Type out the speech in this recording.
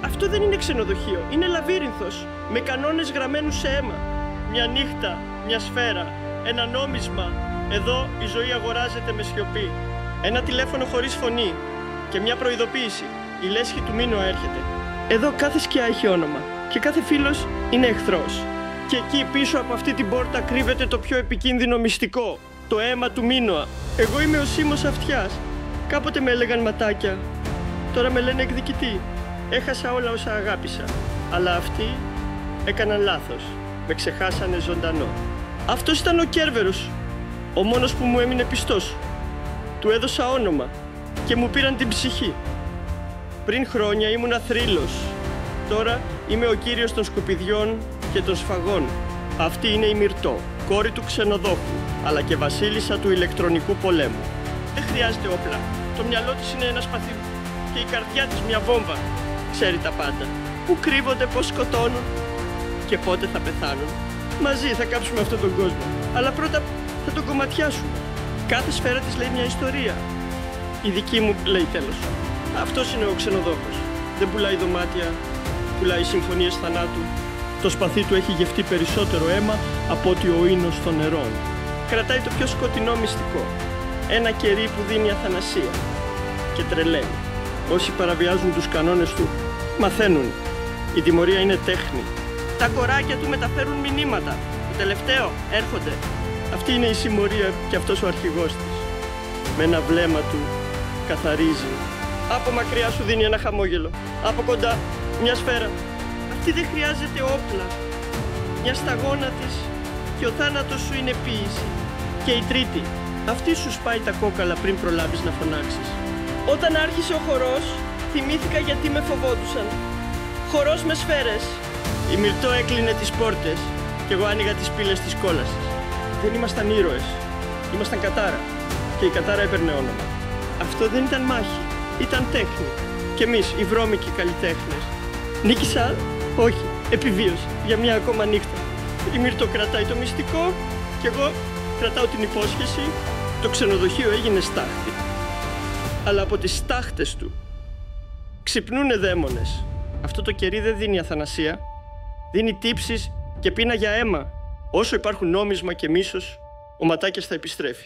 Αυτό δεν είναι ξενοδοχείο, είναι λαβύρινθος, με κανόνες γραμμένους σε αίμα. Μια νύχτα, μια σφαίρα, ένα νόμισμα. Εδώ η ζωή αγοράζεται με σιωπή. Ένα τηλέφωνο χωρίς φωνή και μια προειδοποίηση. Η λέσχη του Μίνωα έρχεται. Εδώ κάθε σκιά έχει όνομα και κάθε φίλος είναι εχθρός. Και εκεί πίσω από αυτή την πόρτα κρύβεται το πιο επικίνδυνο μυστικό. Το αίμα του Μίνωα. Εγώ είμαι ο Σίμος Αυτιάς. Κάποτε με έλεγαν ματάκια. Τώρα με λένε εκδικητή. Έχασα όλα όσα αγάπησα. Αλλά αυτοί έκαναν λάθος. Με ξεχάσανε ζωντανό. Αυτός ήταν ο Κέρβερος. Ο μόνος που μου έμεινε πιστός. Του έδωσα όνομα και μου πήραν την ψυχή. Πριν χρόνια ήμουνα θρύλος. Τώρα είμαι ο κύριος των σκουπιδιών και των σφαγών. Αυτή είναι η Μυρτώ, κόρη του ξενοδόχου, αλλά και βασίλισσα του ηλεκτρονικού πολέμου. Δεν χρειάζεται όπλα. Το μυαλό της είναι ένα σπαθί και η καρδιά της μια βόμβα. Ξέρει τα πάντα. Πού κρύβονται, πώς σκοτώνουν και πότε θα πεθάνουν. Μαζί θα κάψουμε αυτόν τον κόσμο. Αλλά πρώτα θα τον κομματιάσουμε. Κάθε σφαίρα της λέει μια ιστορία. Η δική μου λέει τέλος. Αυτός είναι ο ξενοδόχος. Δεν πουλάει δωμάτια, πουλάει συμφωνίες θανάτου. Το σπαθί του έχει γευτεί περισσότερο αίμα από ότι ο ίνος των νερών. Κρατάει το πιο σκοτεινό μυστικό. Ένα κερί που δίνει αθανασία και τρελαίνει. Όσοι παραβιάζουν τους κανόνες του μαθαίνουν. Η τιμωρία είναι τέχνη. Τα κοράκια του μεταφέρουν μηνύματα. Το τελευταίο έρχονται. Αυτή είναι η συμμορία και αυτός ο αρχηγός της. Με ένα βλέμμα του καθαρίζει. Από μακριά σου δίνει ένα χαμόγελο. Από κοντά μια σφαίρα. Αυτή δεν χρειάζεται όπλα. Μια σταγόνα της και ο θάνατος σου είναι ποίηση. Και η τρίτη. Αυτή σου σπάει τα κόκαλα πριν προλάβεις να φωνάξεις. Όταν άρχισε ο χορός, θυμήθηκα γιατί με φοβόντουσαν. Χορός με σφαίρες. Η Μυρτώ έκλεινε τις πόρτες και εγώ άνοιγα τις πύλες της κόλασης. Δεν ήμασταν ήρωες. Ήμασταν κατάρα. Και η κατάρα έπαιρνε όνομα. Αυτό δεν ήταν μάχη. Ήταν τέχνη. Κι εμείς, οι βρώμικοι καλλιτέχνες. Νίκησα? Όχι. Επιβίωσα. Για μια ακόμα νύχτα. Η Μυρτώ κρατάει το μυστικό και εγώ κρατάω την υπόσχεση. Το ξενοδοχείο έγινε στάχτη. Αλλά από τις στάχτες του ξυπνούνε δαίμονες. Αυτό το κερί δεν δίνει αθανασία. Δίνει τύψεις και πείνα για αίμα. Όσο υπάρχουν νόμισμα και μίσος, ο Ματάκιας θα επιστρέφει.